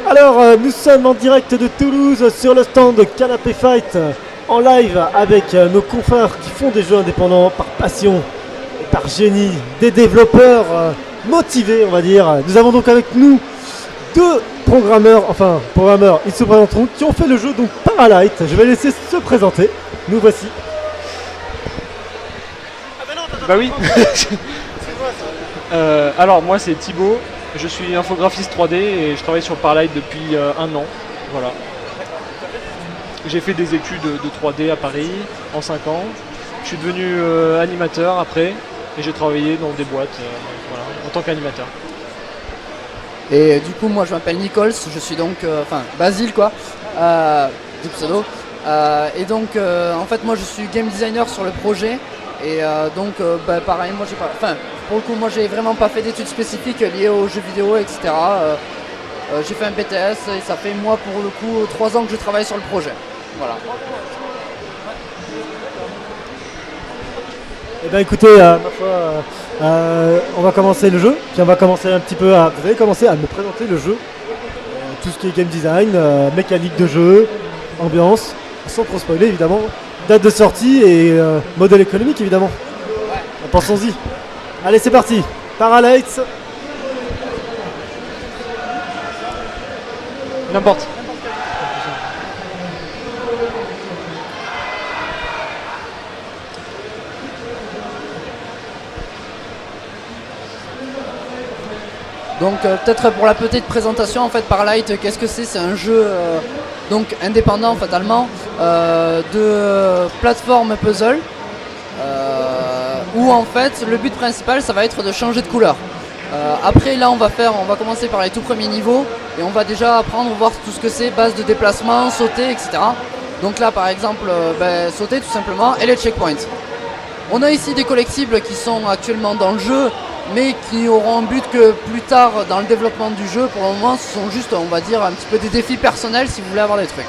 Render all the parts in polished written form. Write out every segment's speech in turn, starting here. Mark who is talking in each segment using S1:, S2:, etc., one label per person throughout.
S1: Alors, nous sommes en direct de Toulouse sur le stand de Canapé Fight en live avec nos confrères qui font des jeux indépendants par passion et par génie, des développeurs motivés, on va dire. Nous avons donc avec nous deux programmeurs, ils se présenteront, qui ont fait le jeu donc Paralight. Je vais laisser se présenter. Nous voici.
S2: Bah oui. Alors moi c'est Thibaut, je suis infographiste 3D et je travaille sur Paralight depuis un an. Voilà. J'ai fait des études de 3D à Paris en 5 ans. Je suis devenu animateur après et j'ai travaillé dans des boîtes voilà, en tant qu'animateur.
S3: Et du coup moi je m'appelle Nichols, je suis donc Basile quoi, du pseudo. Et donc en fait moi je suis game designer sur le projet. Et pareil, moi pour le coup moi j'ai vraiment pas fait d'études spécifiques liées aux jeux vidéo, etc. J'ai fait un BTS et ça fait moi pour le coup 3 ans que je travaille sur le projet. Voilà.
S1: Eh bien écoutez, ma foi, on va commencer le jeu, puis on va commencer un petit peu à... Vous allez commencer à me présenter le jeu, tout ce qui est game design, mécanique de jeu, ambiance, sans trop spoiler évidemment. Date de sortie et modèle économique évidemment. Ouais. Pensons-y. Allez c'est parti. Paralight.
S2: N'importe.
S3: Donc peut-être pour la petite présentation en fait Paralight, qu'est-ce que c'est? C'est un jeu donc indépendant fatalement de plateforme puzzle où en fait le but principal ça va être de changer de couleur. Après là on va commencer par les tout premiers niveaux et on va déjà apprendre, voir tout ce que c'est, base de déplacement, sauter, etc. Donc là par exemple sauter tout simplement et les checkpoints. On a ici des collectibles qui sont actuellement dans le jeu mais qui auront un but que plus tard dans le développement du jeu. Pour le moment ce sont juste on va dire un petit peu des défis personnels si vous voulez avoir des trucs.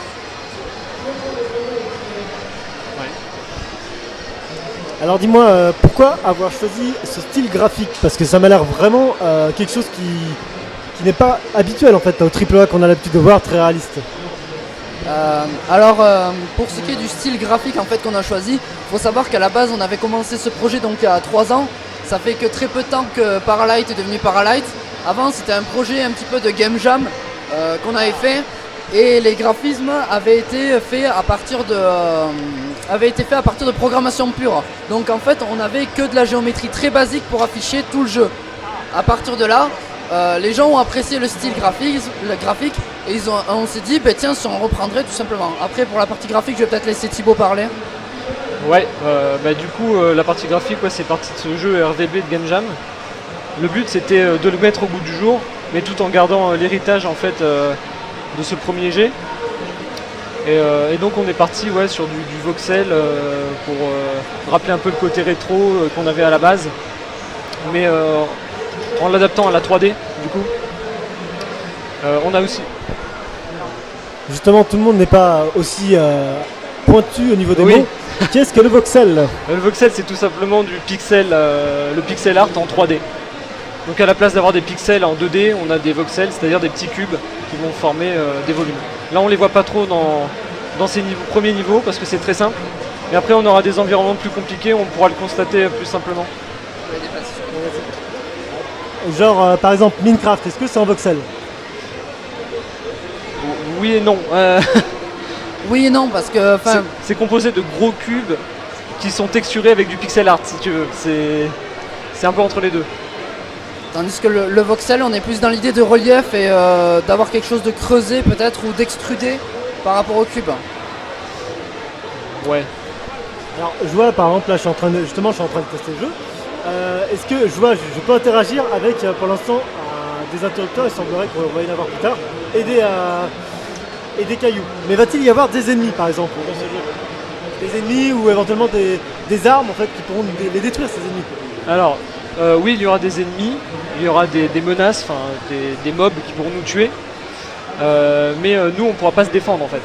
S1: Alors dis-moi, pourquoi avoir choisi ce style graphique? Parce que ça m'a l'air vraiment quelque chose qui n'est pas habituel en fait au AAA qu'on a l'habitude de voir, très réaliste.
S3: Pour ce qui est du style graphique en fait qu'on a choisi, il faut savoir qu'à la base on avait commencé ce projet donc il y a 3 ans. Ça fait que très peu de temps que Paralight est devenu Paralight. Avant c'était un projet un petit peu de game jam qu'on avait fait. Et les graphismes avaient été faits à partir de programmation pure. Donc en fait on n'avait que de la géométrie très basique pour afficher tout le jeu. À partir de là, les gens ont apprécié le style graphique et on s'est dit tiens si on reprendrait tout simplement. Après pour la partie graphique je vais peut-être laisser Thibaut parler.
S2: Ouais, du coup la partie graphique c'est partie de ce jeu RVB de Game Jam. Le but c'était de le mettre au goût du jour, mais tout en gardant l'héritage en fait de ce premier jet. Et donc on est parti sur du voxel pour rappeler un peu le côté rétro qu'on avait à la base, mais en l'adaptant à la 3D du coup. On a aussi...
S1: Justement tout le monde n'est pas aussi pointu au niveau des mots. Qu'est-ce que le voxel?
S2: Le voxel c'est tout simplement du pixel, le pixel art en 3D. Donc à la place d'avoir des pixels en 2D, on a des voxels, c'est-à-dire des petits cubes qui vont former des volumes. Là on les voit pas trop dans ces premiers niveaux parce que c'est très simple. Et après on aura des environnements plus compliqués, on pourra le constater plus simplement.
S1: Genre par exemple Minecraft, est-ce que c'est en voxel?
S2: Oui et non.
S3: Oui et non parce que...
S2: C'est composé de gros cubes qui sont texturés avec du pixel art si tu veux. C'est un peu entre les deux.
S3: Tandis que le voxel, on est plus dans l'idée de relief et d'avoir quelque chose de creusé peut-être ou d'extrudé par rapport au cube.
S2: Ouais.
S1: Alors je vois par exemple là je suis en train de tester le jeu. Est-ce que je peux interagir avec pour l'instant des interrupteurs, il semblerait qu'on va y en avoir plus tard, et des cailloux. Mais va-t-il y avoir des ennemis par exemple dans ce jeu? Des ennemis ou éventuellement des armes en fait qui pourront les détruire ces ennemis?
S2: Alors oui il y aura des ennemis, il y aura des menaces, des mobs qui pourront nous tuer. Mais nous on ne pourra pas se défendre en fait.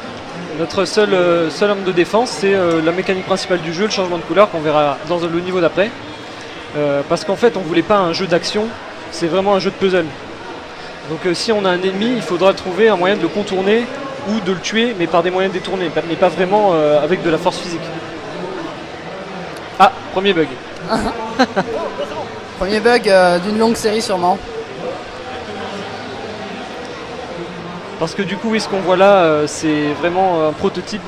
S2: Notre seule arme de défense c'est la mécanique principale du jeu, le changement de couleur qu'on verra dans le niveau d'après. Parce qu'en fait on voulait pas un jeu d'action, c'est vraiment un jeu de puzzle. Donc si on a un ennemi, il faudra trouver un moyen de le contourner ou de le tuer, mais par des moyens détournés, mais pas vraiment avec de la force physique. Ah, premier bug.
S3: Premier bug d'une longue série sûrement.
S2: Parce que du coup, oui, ce qu'on voit là, c'est vraiment un prototype.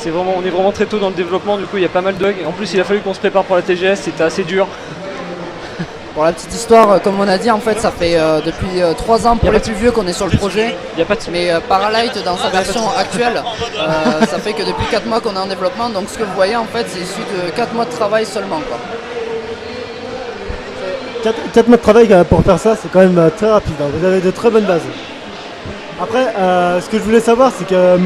S2: On est vraiment très tôt dans le développement, du coup il y a pas mal de bugs. En plus il a fallu qu'on se prépare pour la TGS, c'était assez dur.
S3: Pour la petite histoire, comme on a dit, en fait ça fait depuis 3 ans pour les plus vieux qu'on est sur le projet.
S2: Y a pas de...
S3: Mais Paralight dans sa version actuelle, ça fait que depuis 4 mois qu'on est en développement. Donc ce que vous voyez en fait c'est issu de 4 mois de travail seulement, quoi.
S1: 4 mois de travail pour faire ça, c'est quand même très rapide, hein. Vous avez de très bonnes bases. Après, ce que je voulais savoir, c'est que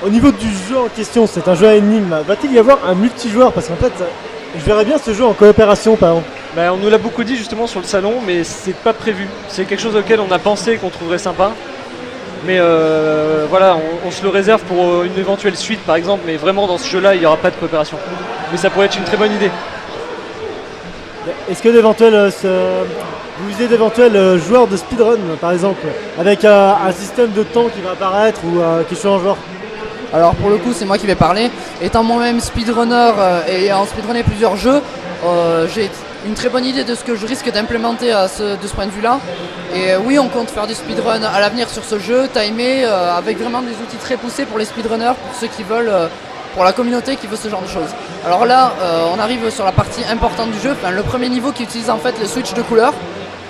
S1: au niveau du jeu en question, c'est un jeu à énigmes. Va-t-il y avoir un multijoueur? Parce qu'en fait, je verrais bien ce jeu en coopération, par exemple.
S2: Bah, on nous l'a beaucoup dit justement sur le salon, mais c'est pas prévu. C'est quelque chose auquel on a pensé qu'on trouverait sympa. Mais voilà, on se le réserve pour une éventuelle suite par exemple, mais vraiment dans ce jeu-là, il n'y aura pas de coopération. Mais ça pourrait être une très bonne idée.
S1: Est-ce que vous visez d'éventuels joueurs de speedrun, par exemple, avec un système de temps qui va apparaître ou qui change genre?
S3: Alors pour le coup c'est moi qui vais parler. Étant moi-même speedrunner et ayant speedrunné plusieurs jeux, j'ai une très bonne idée de ce que je risque d'implémenter de ce point de vue là. Et oui, on compte faire du speedrun à l'avenir sur ce jeu, timé, avec vraiment des outils très poussés pour les speedrunners, pour ceux qui veulent, pour la communauté qui veut ce genre de choses. Alors là on arrive sur la partie importante du jeu, le premier niveau qui utilise en fait le switch de couleurs.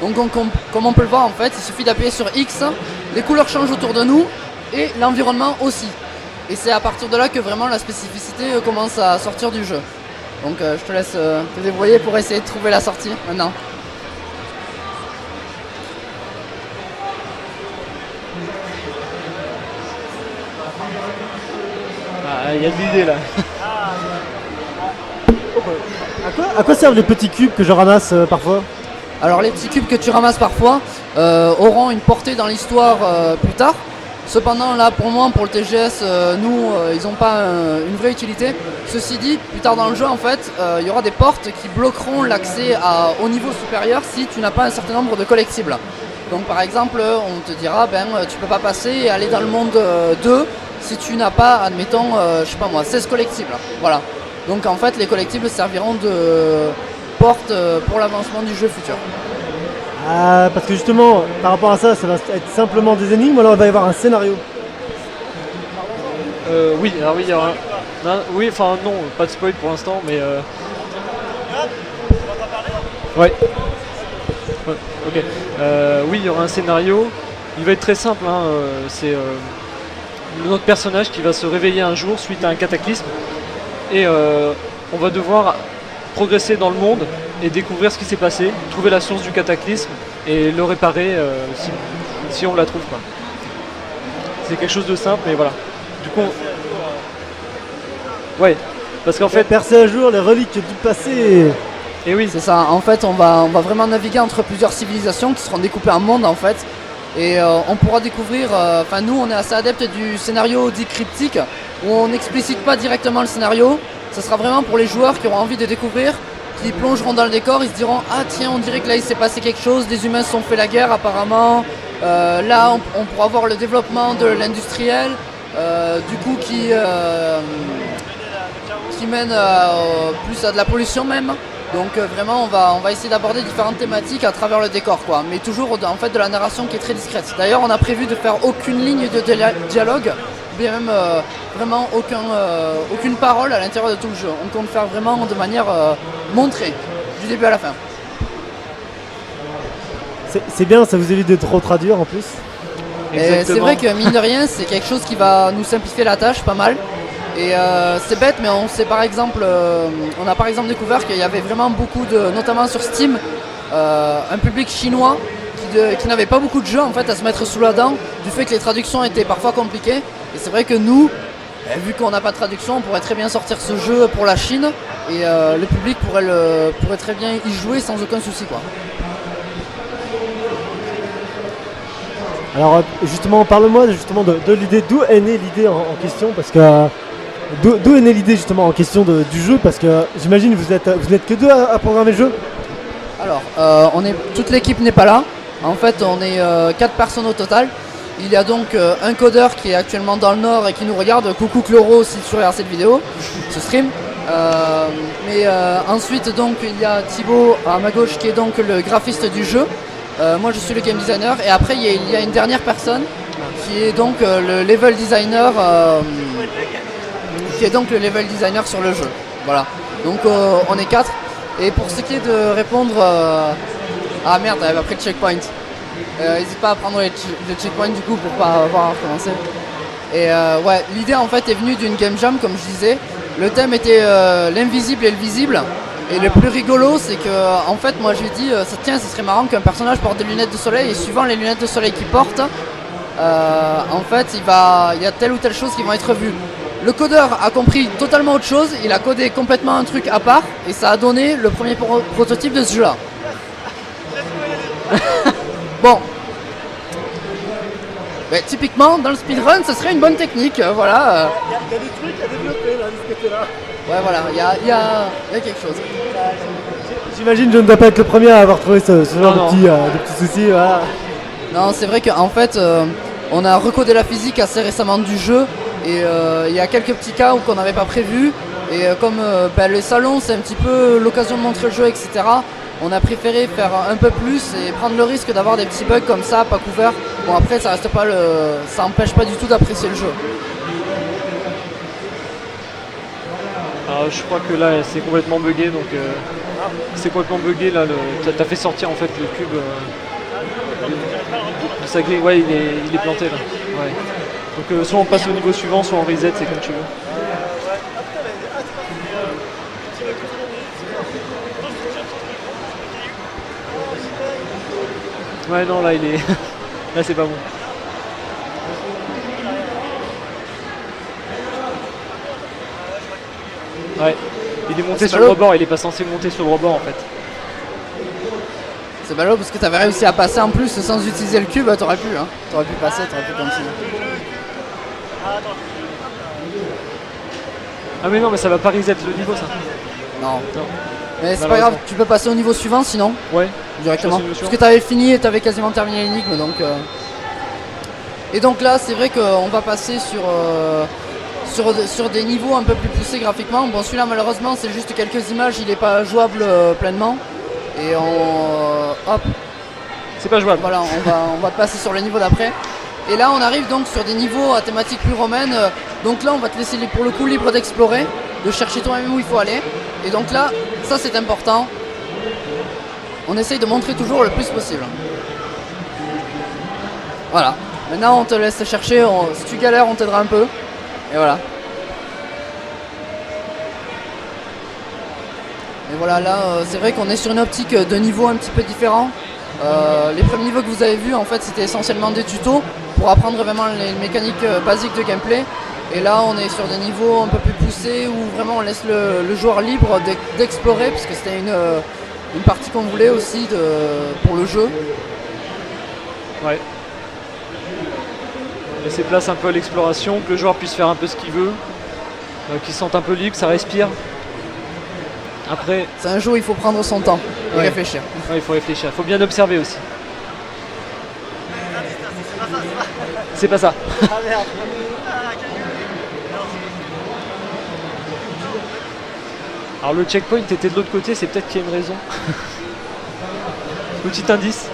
S3: Donc comme on peut le voir en fait, il suffit d'appuyer sur X, les couleurs changent autour de nous et l'environnement aussi. Et c'est à partir de là que vraiment la spécificité commence à sortir du jeu. Donc je te laisse te débrouiller pour essayer de trouver la sortie maintenant.
S2: Ah, il y a de l'idée là.
S1: À quoi servent les petits cubes que je ramasse parfois?
S3: Alors les petits cubes que tu ramasses parfois auront une portée dans l'histoire plus tard. Cependant là pour moi, pour le TGS, ils n'ont pas une vraie utilité. Ceci dit, plus tard dans le jeu en fait, il y aura des portes qui bloqueront l'accès au niveau supérieur si tu n'as pas un certain nombre de collectibles. Donc par exemple, on te dira tu peux pas passer et aller dans le monde 2 si tu n'as pas, admettons, je sais pas moi, 16 collectibles. Voilà. Donc en fait les collectibles serviront de porte pour l'avancement du jeu futur.
S1: Parce que justement, par rapport à ça, ça va être simplement des énigmes ou alors il va y avoir un scénario?
S2: Oui, alors oui, il y aura oui, enfin non, pas de spoil pour l'instant, mais ouais. Ok. Oui, il y aura un scénario. Il va être très simple, hein. C'est notre personnage qui va se réveiller un jour suite à un cataclysme. Et on va devoir progresser dans le monde et découvrir ce qui s'est passé, trouver la source du cataclysme et le réparer si on la trouve, quoi. C'est quelque chose de simple, mais voilà. Du coup, ouais, parce qu'en fait,
S1: percer à jour les reliques du passé.
S2: Et oui,
S3: c'est ça. En fait, on va vraiment naviguer entre plusieurs civilisations qui seront découpées en mondes en fait. Et on pourra découvrir, nous on est assez adeptes du scénario dit cryptique, où on n'explicite pas directement le scénario. Ce sera vraiment pour les joueurs qui auront envie de découvrir, qui plongeront dans le décor, ils se diront ah tiens, on dirait que là il s'est passé quelque chose, des humains se sont fait la guerre apparemment. Là on pourra voir le développement de l'industriel, du coup qui mène plus à de la pollution même. Donc vraiment on va essayer d'aborder différentes thématiques à travers le décor, quoi, mais toujours en fait de la narration qui est très discrète. D'ailleurs on a prévu de faire aucune ligne de dialogue, bien même vraiment aucune parole à l'intérieur de tout le jeu. On compte faire vraiment de manière montrée, du début à la fin.
S1: C'est bien, ça vous évite de trop traduire en plus.
S3: C'est vrai que mine de rien c'est quelque chose qui va nous simplifier la tâche pas mal. Et c'est bête, mais on sait par exemple, on a par exemple découvert qu'il y avait vraiment beaucoup notamment sur Steam, un public chinois qui n'avait pas beaucoup de jeux en fait à se mettre sous la dent, du fait que les traductions étaient parfois compliquées. Et c'est vrai que nous, vu qu'on n'a pas de traduction, on pourrait très bien sortir ce jeu pour la Chine et le public pourrait très bien y jouer sans aucun souci, quoi.
S1: Alors justement, parle-moi justement de l'idée, d'où est née l'idée en question, parce que d'où est née l'idée justement en question du jeu, parce que j'imagine vous n'êtes que deux à programmer le jeu.
S3: Alors toute l'équipe n'est pas là. En fait, on est 4 personnes au total. Il y a donc un codeur qui est actuellement dans le Nord et qui nous regarde. Coucou Chloro si tu regardes cette vidéo, ce stream. Ensuite, donc, il y a Thibaut à ma gauche qui est donc le graphiste du jeu. Moi, je suis le game designer. Et après, il y a une dernière personne qui est donc le level designer. Qui est donc le level designer sur le jeu. Voilà. Donc, on est 4. Et pour ce qui est de répondre... Ah merde, t'avais pas pris le checkpoint. N'hésite pas à prendre le checkpoint du coup pour pas avoir à recommencer. Et ouais, l'idée en fait est venue d'une game jam comme je disais. Le thème était l'invisible et le visible. Et le plus rigolo c'est que en fait moi j'ai dit tiens ce serait marrant qu'un personnage porte des lunettes de soleil et suivant les lunettes de soleil qu'il porte, en fait il y a telle ou telle chose qui vont être vues. Le codeur a compris totalement autre chose, il a codé complètement un truc à part et ça a donné le premier prototype de ce jeu là. Bon. Mais typiquement, dans le speedrun, ce serait une bonne technique, voilà.
S1: Il y a des trucs à développer là, de ce côté-là.
S3: Ouais, voilà, il y a quelque chose.
S1: J'imagine que je ne dois pas être le premier à avoir trouvé ce genre
S2: Non,
S1: de petits soucis. Voilà.
S3: Non, c'est vrai qu'en fait, on a recodé la physique assez récemment du jeu. Et il y a quelques petits cas qu'on n'avait pas prévus. Et comme le salon, c'est un petit peu l'occasion de montrer le jeu, etc. On a préféré faire un peu plus et prendre le risque d'avoir des petits bugs comme ça, pas couverts. Bon après ça reste pas ça empêche pas du tout d'apprécier le jeu.
S2: Alors, je crois que là c'est complètement buggé donc c'est complètement buggé là. T'as fait sortir en fait le cube de sa grille. Ouais, il est planté là. Ouais. Donc soit on passe au niveau suivant, soit on reset, c'est comme tu veux. Ouais non là il est. Là c'est pas bon. Ouais. Il est monté sur le rebord, il est pas censé monter sur le rebord en fait.
S3: C'est ballot parce que t'avais réussi à passer en plus sans utiliser le cube, t'aurais pu hein. T'aurais pu passer, t'aurais pu continuer.
S2: Ah mais non mais ça va pas reset le niveau ça.
S3: Non. Mais c'est pas grave, tu peux passer au niveau suivant sinon.
S2: Ouais.
S3: Directement. Parce que t'avais fini et t'avais quasiment terminé l'énigme donc. Et donc là c'est vrai qu'on va passer sur des niveaux un peu plus poussés graphiquement. Bon celui-là malheureusement c'est juste quelques images, il est pas jouable pleinement. Et hop.
S2: C'est pas jouable.
S3: Voilà, on va passer sur le niveau d'après. Et là on arrive donc sur des niveaux à thématique plus romaine. Donc là on va te laisser pour le coup libre d'explorer, de chercher toi-même où il faut aller. Et donc là, ça c'est important. On essaye de montrer toujours le plus possible. Voilà. Maintenant on te laisse chercher, si tu galères on t'aidera un peu. Et voilà. Et voilà, là c'est vrai qu'on est sur une optique de niveau un petit peu différent. Les premiers niveaux que vous avez vus en fait c'était essentiellement des tutos pour apprendre vraiment les mécaniques basiques de gameplay. Et là on est sur des niveaux un peu plus poussés où vraiment on laisse le joueur libre d'explorer puisque c'était une partie qu'on voulait aussi pour le jeu.
S2: Ouais. Laisser place un peu à l'exploration, que le joueur puisse faire un peu ce qu'il veut, qu'il se sente un peu libre, que ça respire. Après...
S3: C'est un jeu où il faut prendre son temps et réfléchir.
S2: Ouais, il faut réfléchir, il faut bien observer aussi. C'est pas ça.
S1: Ah merde.
S2: Alors le checkpoint était de l'autre côté, c'est peut-être qu'il y a une raison. Petit indice.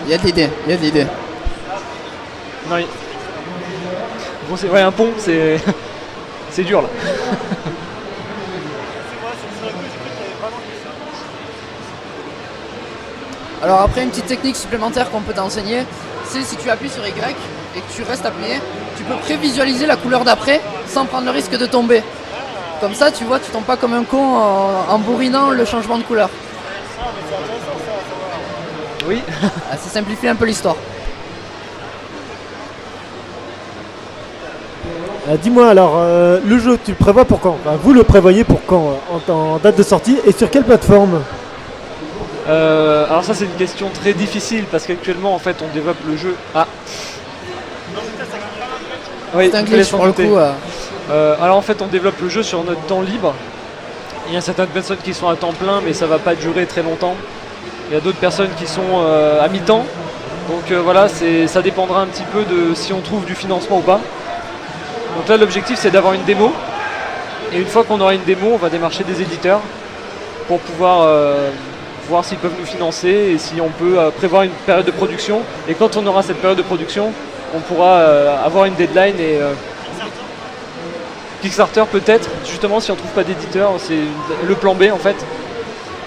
S3: Il y a de l'idée, il y a de l'idée.
S2: Non, bon, c'est ouais, un pont, c'est c'est dur là.
S3: Alors après une petite technique supplémentaire qu'on peut t'enseigner, c'est si tu appuies sur Y et que tu restes appuyé, tu peux prévisualiser la couleur d'après sans prendre le risque de tomber. Comme ça tu vois, tu tombes pas comme un con en bourrinant le changement de couleur.
S2: Oui.
S3: Ça simplifie un peu l'histoire.
S1: Dis-moi alors, le jeu tu le prévois pour quand? Enfin, vous le prévoyez pour quand en date de sortie et sur quelle plateforme?
S2: Alors ça c'est une question très difficile parce qu'actuellement en fait on développe le jeu. Ah. Oui,
S3: c'est un glitch pour le coup.
S2: Alors en fait on développe le jeu sur notre temps libre Il y a certaines personnes qui sont à temps plein, mais ça va pas durer très longtemps. Il y a d'autres personnes qui sont à mi-temps. Donc voilà, ça dépendra un petit peu de si on trouve du financement ou pas. Donc là, l'objectif, c'est d'avoir une démo. Et une fois qu'on aura une démo, on va démarcher des éditeurs pour pouvoir voir s'ils peuvent nous financer et si on peut prévoir une période de production. Et quand on aura cette période de production, on pourra avoir une deadline et Kickstarter peut-être, justement si on trouve pas d'éditeur, c'est le plan B en fait.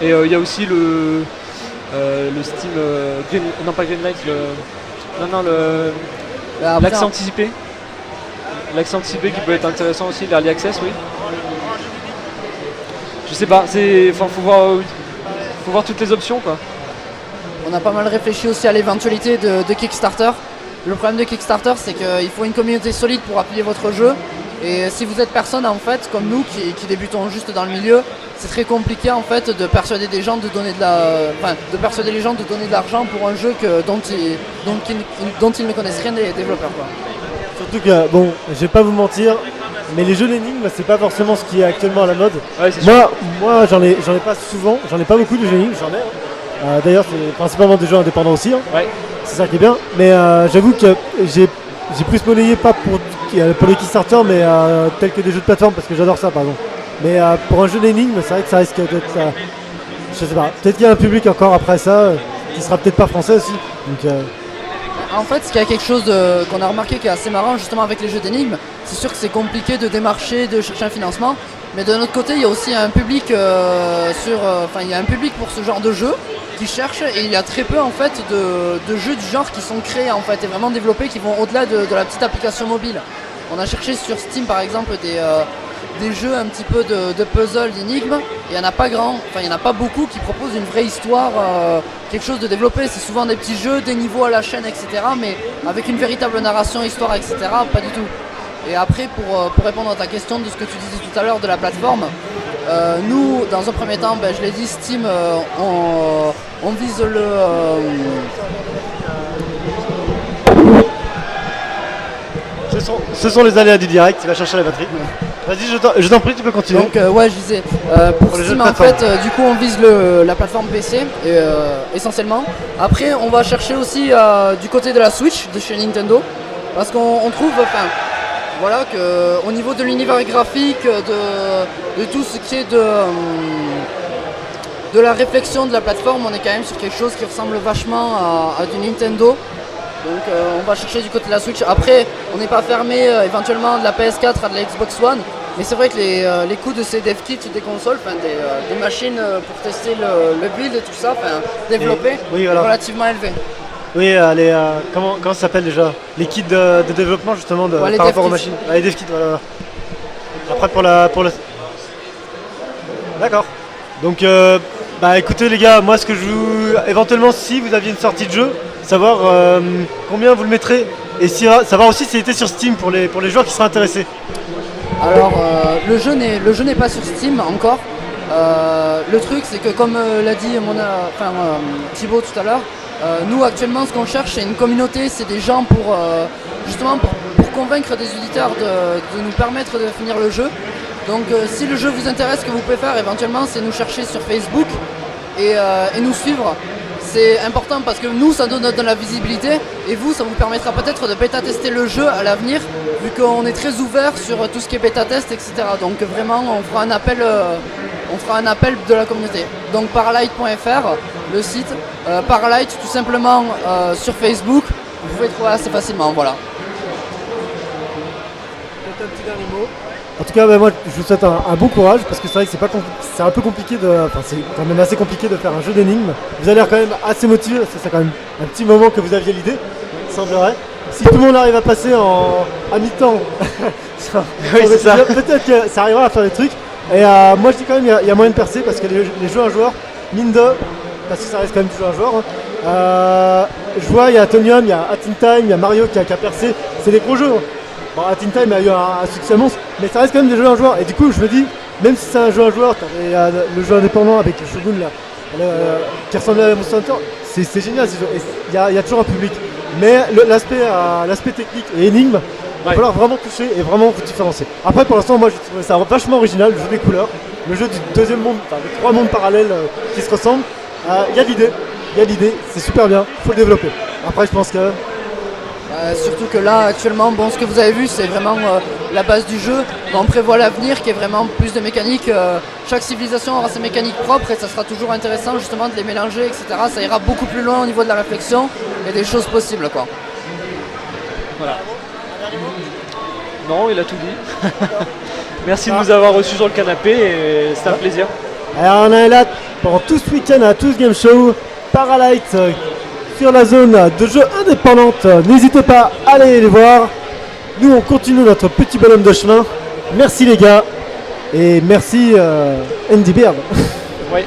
S2: Et il y a aussi le Steam, non pas Greenlight, l'accès anticipé. L'accès anticipé qui peut être intéressant aussi, l'Early Access, oui. Je sais pas, faut voir toutes les options quoi.
S3: On a pas mal réfléchi aussi à l'éventualité de Kickstarter. Le problème de Kickstarter, c'est qu'il faut une communauté solide pour appuyer votre jeu. Et si vous êtes personne en fait, comme nous qui débutons juste dans le milieu, c'est très compliqué en fait de persuader des gens de donner de l'argent pour un jeu dont ils ne connaissent rien des développeurs quoi.
S1: Surtout que, bon, je vais pas vous mentir, mais les jeux d'énigmes, c'est pas forcément ce qui est actuellement à la mode.
S2: Ouais,
S1: moi j'en ai pas souvent, j'en ai pas beaucoup de jeux d'énigmes, j'en ai. D'ailleurs, c'est principalement des jeux indépendants aussi. Hein.
S2: Ouais.
S1: C'est ça qui est bien. Mais j'avoue que j'ai plus monnayé pas pour les Kickstarter, mais tel que des jeux de plateforme, parce que j'adore ça par exemple. Mais pour un jeu d'énigmes, c'est vrai que ça risque d'être. Je sais pas, peut-être qu'il y a un public encore après ça, qui sera peut-être pas français aussi. Donc,
S3: en fait, il y a quelque chose qu'on a remarqué qui est assez marrant justement avec les jeux d'énigmes. C'est sûr que c'est compliqué de démarcher, de chercher un financement. Mais de notre côté, il y a aussi un public il y a un public pour ce genre de jeu qui cherche et il y a très peu en fait de jeux du genre qui sont créés en fait et vraiment développés qui vont au-delà de la petite application mobile. On a cherché sur Steam par exemple des jeux un petit peu de puzzle, d'énigmes. Il n'y en a pas il n'y en a pas beaucoup qui proposent une vraie histoire, quelque chose de développé. C'est souvent des petits jeux, des niveaux à la chaîne, etc. Mais avec une véritable narration, histoire, etc. Pas du tout. Et après, pour répondre à ta question de ce que tu disais tout à l'heure de la plateforme, nous, dans un premier temps, je l'ai dit, Steam, on vise
S1: Ce sont les aléas du direct, il va chercher la batterie. Vas-y, je t'en prie, tu peux continuer.
S3: Donc je disais, pour Steam en fait, du coup on vise la plateforme PC essentiellement. Après on va chercher aussi du côté de la Switch de chez Nintendo, parce qu'on trouve, voilà, qu'au niveau de l'univers graphique, de tout ce qui est de la réflexion de la plateforme, on est quand même sur quelque chose qui ressemble vachement à du Nintendo. Donc on va chercher du côté de la Switch. Après, on n'est pas fermé éventuellement de la PS4 à de la Xbox One. Mais c'est vrai que les coûts de ces dev kits des consoles, des machines pour tester le build et tout ça, développer,
S1: oui, voilà,
S3: relativement élevés.
S1: Oui, comment ça s'appelle déjà? Les kits de développement justement par rapport aux machines. Les dev kits, voilà. Après pour le... D'accord. Donc écoutez les gars, moi ce que je vous... Éventuellement si vous aviez une sortie de jeu, savoir combien vous le mettrez et savoir aussi s'il était sur Steam pour les joueurs qui seraient intéressés.
S3: Alors le jeu n'est pas sur Steam encore. Le truc c'est que comme l'a dit Thibaut tout à l'heure, nous actuellement ce qu'on cherche c'est une communauté, c'est des gens pour convaincre des éditeurs de nous permettre de finir le jeu. Donc si le jeu vous intéresse, ce que vous pouvez faire éventuellement c'est nous chercher sur Facebook et nous suivre. C'est important parce que nous ça donne de la visibilité et vous ça vous permettra peut-être de bêta-tester le jeu à l'avenir vu qu'on est très ouvert sur tout ce qui est bêta-test, etc. Donc vraiment on fera un appel de la communauté. Donc paralight.fr, le site, Paralight tout simplement sur Facebook, vous pouvez trouver assez facilement, voilà.
S1: Un petit dernier mot. En tout cas, moi je vous souhaite un bon courage parce que c'est vrai que c'est un peu compliqué c'est quand même assez compliqué de faire un jeu d'énigmes. Vous avez l'air quand même assez motivé, c'est quand même un petit moment que vous aviez l'idée, il semblerait. Si tout le monde arrive à passer à mi-temps, peut-être que ça arrivera à faire des trucs. Et moi je dis quand même il y a moyen de percer parce que les jeux à joueurs, mine de, parce que ça reste quand même du jeu à joueurs. Je vois, il y a Atomium, il y a Hat in Time, il y a Mario qui a percé, c'est des gros jeux. Bon, Hat in Time a eu un succès monstre, mais ça reste quand même des jeux à joueurs. Et du coup, je me dis, même si c'est un jeu à joueurs, le jeu indépendant avec le Shogun là, qui ressemble à Monster Hunter, c'est génial ces jeux. Il y a toujours un public. Mais l'aspect technique et énigme, il va falloir vraiment toucher et vraiment vous différencier. Après, pour l'instant, moi, j'ai trouvé ça vachement original, le jeu des couleurs. le jeu du deuxième monde, enfin des 3 mondes parallèles qui se ressemblent. Il y a l'idée, c'est super bien, faut le développer. Après je pense que...
S3: Surtout que là actuellement, bon, ce que vous avez vu c'est vraiment la base du jeu, mais on prévoit l'avenir qui est vraiment plus de mécaniques. Chaque civilisation aura ses mécaniques propres et ça sera toujours intéressant justement de les mélanger, etc. Ça ira beaucoup plus loin au niveau de la réflexion et des choses possibles, quoi.
S2: Voilà. Non, il a tout dit. Merci de nous avoir reçus sur le canapé et c'était un plaisir.
S1: Alors on est là pendant tout ce week-end à Tous Game Show, Paralight sur la zone de jeux indépendante. N'hésitez pas à aller les voir. Nous on continue notre petit bonhomme de chemin. Merci les gars et merci Andy Beard.
S2: Ouais.